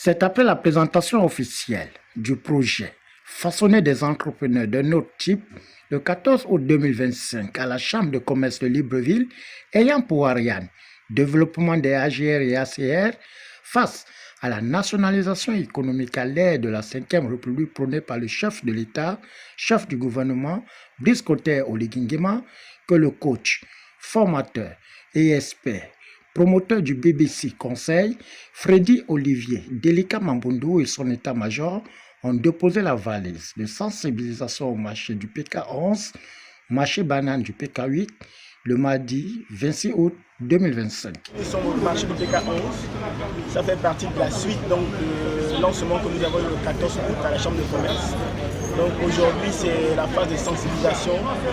C'est après la présentation officielle du projet Façonner des entrepreneurs de notre type le 14 août 2025 à la Chambre de commerce de Libreville, ayant pour Ariane développement des AGR et ACR face à la nationalisation économique à l'ère de la Ve République prônée par le chef de l'État, chef du gouvernement, Brice Clotaire Oligui Nguema, que le coach, formateur et expert promoteur du BBC Conseil, Freddy Olivier Delika Mambundu et son état-major ont déposé la valise de sensibilisation au marché du PK11, marché banane du PK8, le mardi 26 août 2025. Nous sommes au marché du PK11. Ça fait partie de la suite donc, du lancement que nous avons eu le 14 août à la Chambre de commerce. Donc aujourd'hui, c'est la phase de sensibilisation,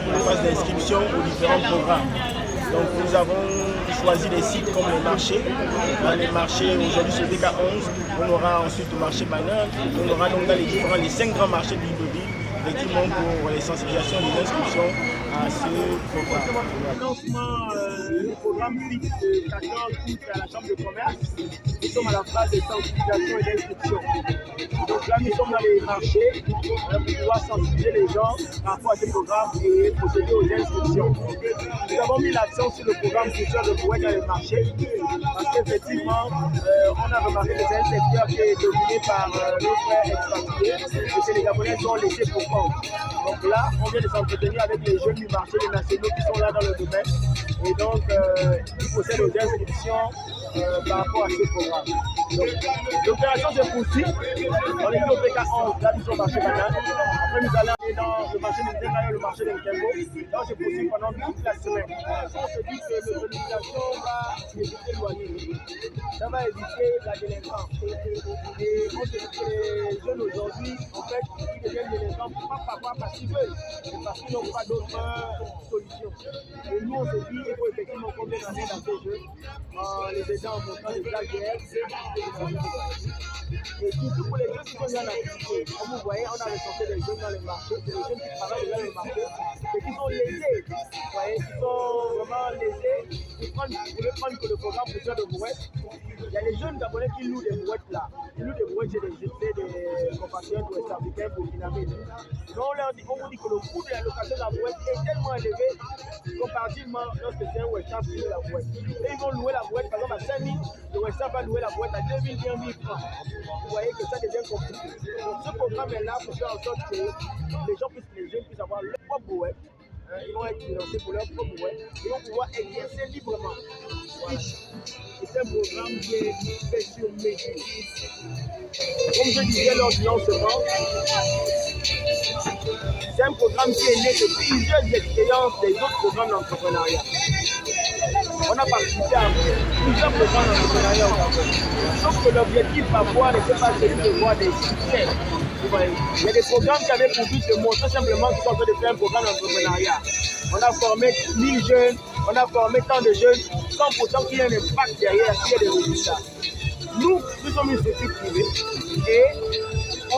la phase d'inscription aux différents programmes. Donc nous avons choisi des sites comme les marchés. Dans les marchés, aujourd'hui sur le PK11, on aura ensuite le marché banane, on aura donc dans les 5 grands marchés de l'Île-de-Ville, effectivement pour les sensibilisations, les inscriptions à ce programme. Le lancement du programme fixe de 14 août à la Chambre de commerce, nous sommes à la phase de sensibilisation et d'inscription. Donc là, nous sommes dans les marchés pour pouvoir sensibiliser les gens par rapport à ce programme et procéder aux inscriptions. Nous avons mis l'accent sur le programme pousseur de brouette dans les marchés parce qu'effectivement, on a remarqué que c'est un secteur qui est dominé par nos frères expatriés et que les Gabonais sont laissés pour compte. Donc là, on vient de s'entretenir avec les jeunes du marché, les nationaux qui sont là dans le domaine et donc ils procèdent aux inscriptions par rapport à ce programme. L'opération se poursuit. On est au PK11, là nous sommes au marché banane. Après nous allons aller dans le marché de Ndenga et le marché de Nkengo. Là on se poursuit pendant toute la semaine. On se dit que l'autonomisation va éviter l'éloignement. Ça va éviter la délinquance. Et on se dit que les jeunes aujourd'hui, en fait, ils deviennent délinquants pas parce qu'ils veulent, mais parce qu'ils n'ont pas d'autres solutions. Et nous on se dit qu'il faut effectivement qu'on vienne en aide à ces jeunes en les aidant en montant les AGR. Et surtout pour les jeunes qui sont bien activés. Comme vous voyez, on a recensé les jeunes dans les marchés, c'est les jeunes qui travaillent dans les marchés et qui sont lésés. Vous voyez, qui sont vraiment lésés pour ne prendre que le programme pousseur de brouette. Il y a les jeunes Gabonais qui louent des brouettes là. Ils louent des brouettes chez des compatriotes ouest-africains burkinabés. Donc on vous dit que le coût de la location de la brouette est tellement élevé comparativement lorsque c'est un Western qui loue la brouette. Et ils vont louer la brouette par exemple à 5 000, le Western va louer la brouette à 2 000, 1 000 francs. Vous voyez que ça devient compliqué. Donc ce programme est là pour faire en sorte que les jeunes puissent avoir leur propre brouette. Ils vont être financés pour leur propre brouette. Ils vont pouvoir exercer librement. Voilà. C'est un programme qui est fait sur mesure. Comme je disais lors du lancement, c'est un programme qui est né de plusieurs expériences des autres programmes d'entrepreneuriat. On a participé à plusieurs programmes d'entrepreneuriat au Gabon. Sauf que l'objectif parfois n'était pas celui de voir des succès. Il y a des programmes qui avaient pour but de montrer simplement qu'ils sont en train de faire un programme d'entrepreneuriat. On a formé 1000 jeunes, on a formé tant de jeunes, sans pourtant qu'il y ait un impact derrière, qu'il y ait des résultats. Nous sommes une structure privée et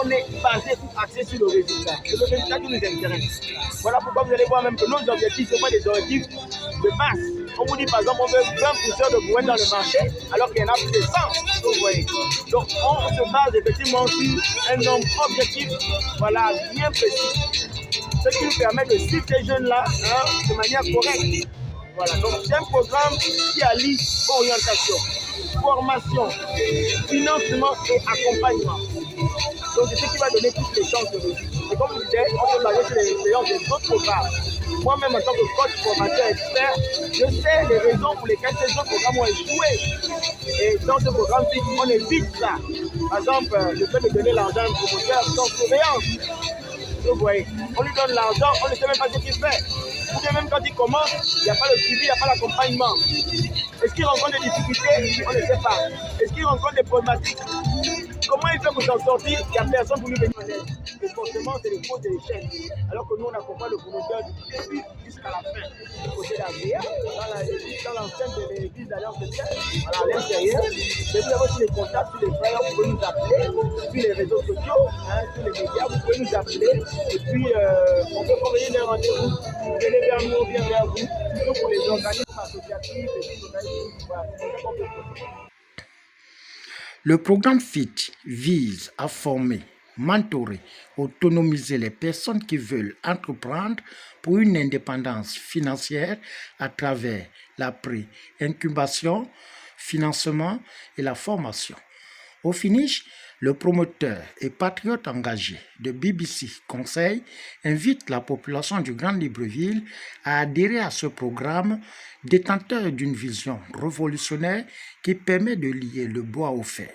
on est basé pour axer sur le résultat. C'est le résultat qui nous intéresse. Voilà pourquoi vous allez voir même que nos objectifs ne sont pas des objectifs de masse. On vous dit par exemple on veut 20 pousseurs de brouette dans le marché alors qu'il y en a plus de 100. Vous voyez. Donc on se base effectivement sur un nombre objectif, voilà, bien précis. Ce qui nous permet de suivre ces jeunes-là de manière correcte. Voilà, donc c'est un programme qui allie orientation, formation, financement et accompagnement. Donc c'est ce qui va donner toutes les chances de réussir. Et comme je disais, on peut baser sur les expériences des autres programmes. Moi-même, en tant que coach, formateur, expert, je sais les raisons pour lesquelles ces autres programmes ont échoué. Et dans ce programme, on évite ça. Par exemple, le fait de donner l'argent à un promoteur sans surveillance. Vous voyez, on lui donne l'argent, on ne sait même pas ce qu'il fait. Ou bien même quand il commence, il n'y a pas le suivi, il n'y a pas l'accompagnement. Est-ce qu'il rencontre des difficultés? On ne sait pas. Est-ce qu'il rencontre des problématiques? Comment il fait pour s'en sortir? Il n'y a personne pour lui venir en aide. Et forcément, c'est les causes de l'échec. Alors que nous, on accompagne le promoteur du début jusqu'à la fin. Du côté d'Agréa, dans l'enceinte de l'église d'Alliance Chrétienne, à l'intérieur. Mais vous avez aussi les contacts sur les frères, vous pouvez nous appeler, sur les réseaux sociaux, sur les médias, vous pouvez nous appeler. Et puis, on peut convenir des rendez-vous. Vous venez vers nous, on vient vers vous. Toujours pour les organismes associatifs et les organismes. Voilà, Le programme FIT vise à former, mentorer, autonomiser les personnes qui veulent entreprendre pour une indépendance financière à travers la pré-incubation, financement et la formation. Au finish, le promoteur et patriote engagé de BBC Conseil invite la population du Grand Libreville à adhérer à ce programme détenteur d'une vision révolutionnaire qui permet de lier le bois au fer.